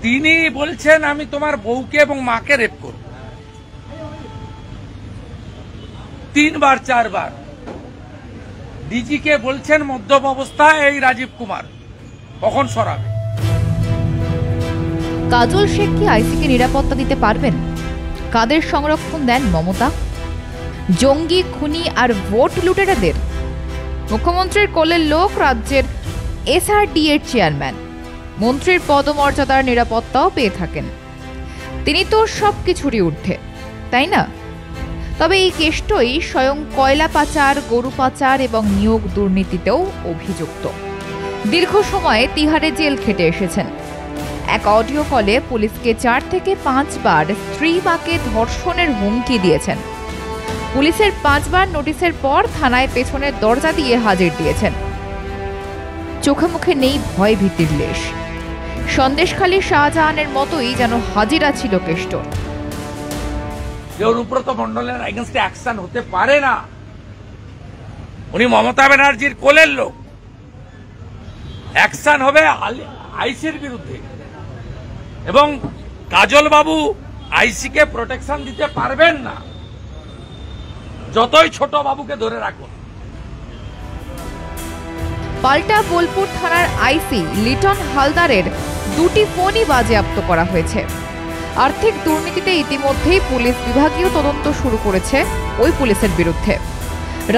তিনি বলছেন আমি তোমার বউকে এবং মাকে রেপ করব, 3 বার 4 বার। ডিজিকে বলছেন মদ্যপ অবস্থায় এই রাজীব কুমার, কখন সরাবে? কাজল শেখ কি আইসিকে নিরাপত্তা দিতে পারবেন? কাদের সংরক্ষণ দেন মমতা? জঙ্গি, খুনি আর ভোট লুটেরাদের? মুখ্যমন্ত্রীর কোলের লোক রাজ্যের এসআরডি এর চেয়ারম্যান, মন্ত্রীর পদমর্যাদার নিরাপত্তাও পেয়ে থাকেন। তিনি তো সবকিছুরই ঊর্ধ্বে, তাই না? তবে এই কেষ্টই স্বয়ং কয়লা পাচার, গরু পাচার এবং নিয়োগ দুর্নীতিতেও অভিযুক্ত। দীর্ঘ সময়ে তিহারে জেল খেটে এসেছেন। এক অডিও কলে পুলিশকে 4 থেকে 5 বার স্ত্রী মাকে ধর্ষণের হুমকি দিয়েছেন। পুলিশের 5 বার নোটিশের পর থানায় পেছনের দরজা দিয়ে হাজির দিয়েছেন। চোখে মুখে নেই ভয় ভীতির লেশ। সন্দেশখালী শাহজাহানের মতোই যেন হাজিরা ছিল কেষ্টর। অনুব্রত মণ্ডলের এগেইনস্টে অ্যাকশন হতে পারে না। উনি মমতা ব্যানার্জির কোলের লোক। অ্যাকশন হবে আইসির বিরুদ্ধে, এবং কাজল বাবু আইসিকে প্রোটেকশন দিতে পারবেন না, যতই ছোট বাবুকে ধরে রাখুন। পাল্টা বোলপুর থানার আইসি লিটন হালদারের 2টি ফোনই বাজেয়াপ্ত করা হয়েছে। আর্থিক দুর্নীতিতে ইতিমধ্যেই পুলিশ বিভাগীয় তদন্ত শুরু করেছে ওই পুলিশের বিরুদ্ধে।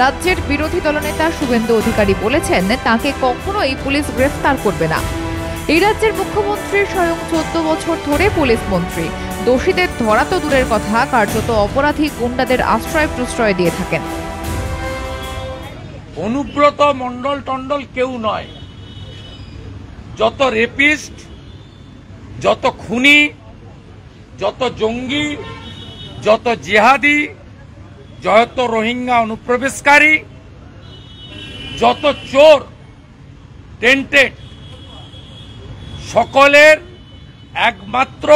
রাজ্যের বিরোধী দলনেতা শুভেন্দু অধিকারী বলেছেন তাকে কখনোই পুলিশ গ্রেফতার করবে না। এই রাজ্যের মুখ্যমন্ত্রী স্বয়ং 14 বছর ধরে পুলিশ মন্ত্রী। দোষীদের ধরা তো দূরের কথা, কার্যত অপরাধী গুন্ডাদের আশ্রয় প্রশ্রয় দিয়ে থাকেন। অনুব্রত মণ্ডল টন্ডল কেউ নয়। যত রেপিস্ট, যত খুনি, যত জঙ্গি, যত জিহাদি, যত রোহিঙ্গা অনুপ্রবেশকারী, যত চোর টেন্টেড, সকলের একমাত্র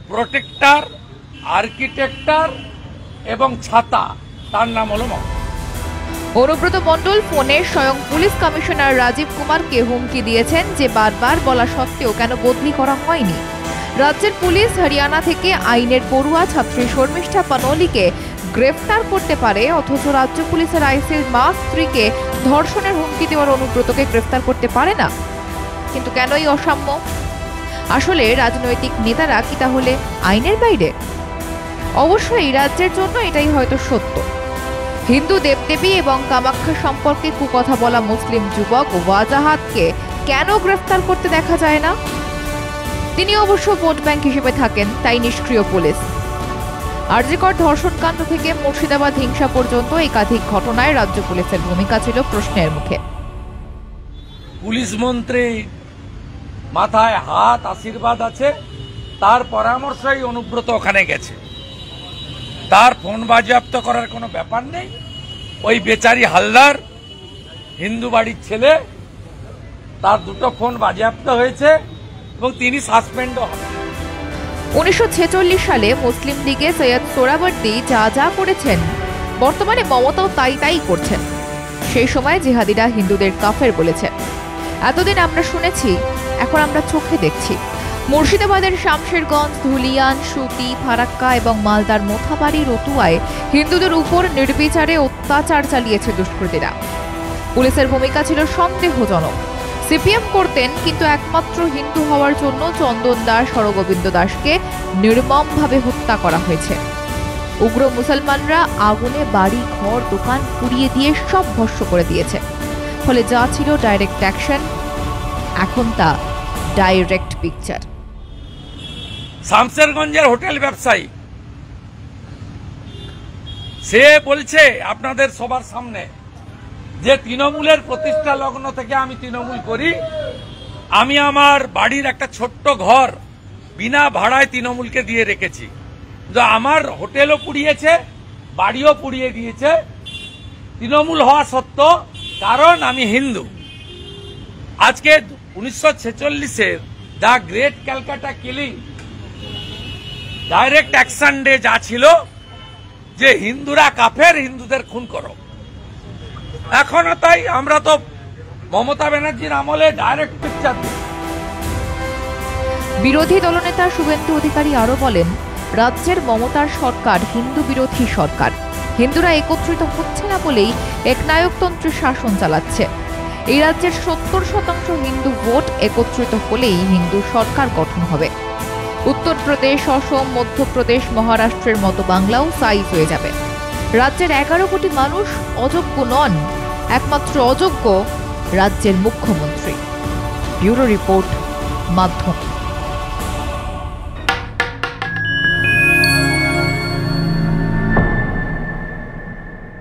প্রোটেক্টর, আর্কিটেক্টর এবং ছাতা, তার নাম হল মমতা। অনুব্রত মণ্ডল ফোনে স্বয়ং পুলিশ কমিশনার রাজীব কুমারকে হুমকি দিয়েছেন যে বারবার বলা সত্ত্বেও কেন বদলি করা হয়নি। রাজ্যের পুলিশ হরিয়ানা থেকে আইনের পড়ুয়া ছাত্রী শর্মিষ্ঠা পানোলিকে গ্রেফতার করতে পারে, অথচ রাজ্য পুলিশের আইসির মা স্ত্রীকে ধর্ষণের হুমকি দেওয়ার অনুব্রতকে গ্রেফতার করতে পারে না। কিন্তু কেন এই অসাম্য? আসলে রাজনৈতিক নেতারা কি তাহলে আইনের বাইরে? অবশ্যই রাজ্যের জন্য এটাই হয়তো সত্য। হিন্দু দেবদেবী এবং কামাখ্যা সম্পর্কে কুকথা বলা মুসলিম যুবক ওয়াজাহাতকে কেন গ্রেফতার করতে দেখা যায় না? তিনি অবশ্য ভোট ব্যাংক হিসেবে থাকেন, তাই নিষ্ক্রিয় পুলিশ। আরজিকর ধর্ষণকাণ্ড থেকে মুর্শিদাবাদ হিংসা পর্যন্ত একাধিক ঘটনায় রাজ্য পুলিশের ভূমিকা ছিল প্রশ্নের মুখে। পুলিশ মন্ত্রী মাথায় হাত, আশীর্বাদ আছে, তার পরামর্শই অনুব্রত ওখানে গেছে। তার ফোন বাজেয়াপ্ত করার কোনো ব্যাপার নেই। ওই বেচারি হালদার, হিন্দু বাড়ির ছেলে, তার 2টো ফোন বাজেয়াপ্ত হয়েছে এবং তিনি সাসপেন্ডও হবেন। 1946 সালে মুসলিম লীগে সৈয়দ সোহরাওয়ার্দী যা যা করেছেন, বর্তমানে মমতাও তাই করছেন। সেই সময় জিহাদিরা হিন্দুদের কাফের বলেছে। এতদিন আমরা শুনেছি, এখন আমরা চোখে দেখছি। মুর্শিদাবাদের শামশেরগঞ্জ, ধুলিয়ান, সুতি, ফারাক্কা এবং মালদার মোথাবাড়ি, রতুয়ায় হিন্দুদের উপর নির্বিচারে অত্যাচার চালিয়েছে দুষ্কৃতীরা। পুলিশের ভূমিকা ছিল সন্দেহজনক। সিপিএম করতেন, কিন্তু একমাত্র হিন্দু হওয়ার জন্য চন্দন দাস, হরগোবিন্দ দাসকে নির্মমভাবে হত্যা করা হয়েছে। উগ্র মুসলমানরা আগুনে বাড়ি, ঘর, দোকান পুড়িয়ে দিয়ে সব ভস্ম করে দিয়েছে। ফলে যা ছিল ডাইরেক্ট অ্যাকশন, এখন তা ডাইরেক্ট পিকচার। শামশেরগঞ্জের হোটেল ব্যবসায়ী সে বলছে আপনাদের সবার সামনে যে তৃণমূলের প্রতিষ্ঠা লগ্ন থেকে আমি তৃণমূল করি, আমি আমার বাড়ির একটা ছোট্ট ঘর বিনা ভাড়ায় তৃণমূলকে দিয়ে রেখেছি। আমার হোটেলও পুড়িয়েছে, বাড়িও পুড়িয়ে দিয়েছে তৃণমূল হওয়া সত্ত্বেও, কারণ আমি হিন্দু। আজকে 1946-এর the great Calcutta killing direct action day যা ছিল যে হিন্দুরা কাফের, হিন্দুদের খুন করো, এখনো তাই। আমরা তো মমতা ব্যানার্জির আমলে ডাইরেক্ট পিকচার দিই। বিরোধী দলনেতা শুভেন্দু অধিকারী আরও বলেন, রাজ্যের মমতার সরকার হিন্দু বিরোধী সরকার। হিন্দুরা একত্রিত হচ্ছে না বলেই একনায়কতন্ত্রের শাসন চালাচ্ছে। এই রাজ্যের 70% হিন্দু ভোট একত্রিত হলেই হিন্দু সরকার গঠন হবে। উত্তরপ্রদেশ, অসম, মধ্যপ্রদেশ, মহারাষ্ট্রের মতো বাংলাও সাইজ হয়ে যাবে। রাজ্যের 11 কোটি মানুষ অযোগ্য নন, একমাত্র অযোগ্য রাজ্যের মুখ্যমন্ত্রী। ব্যুরো রিপোর্ট, মাধ্যম।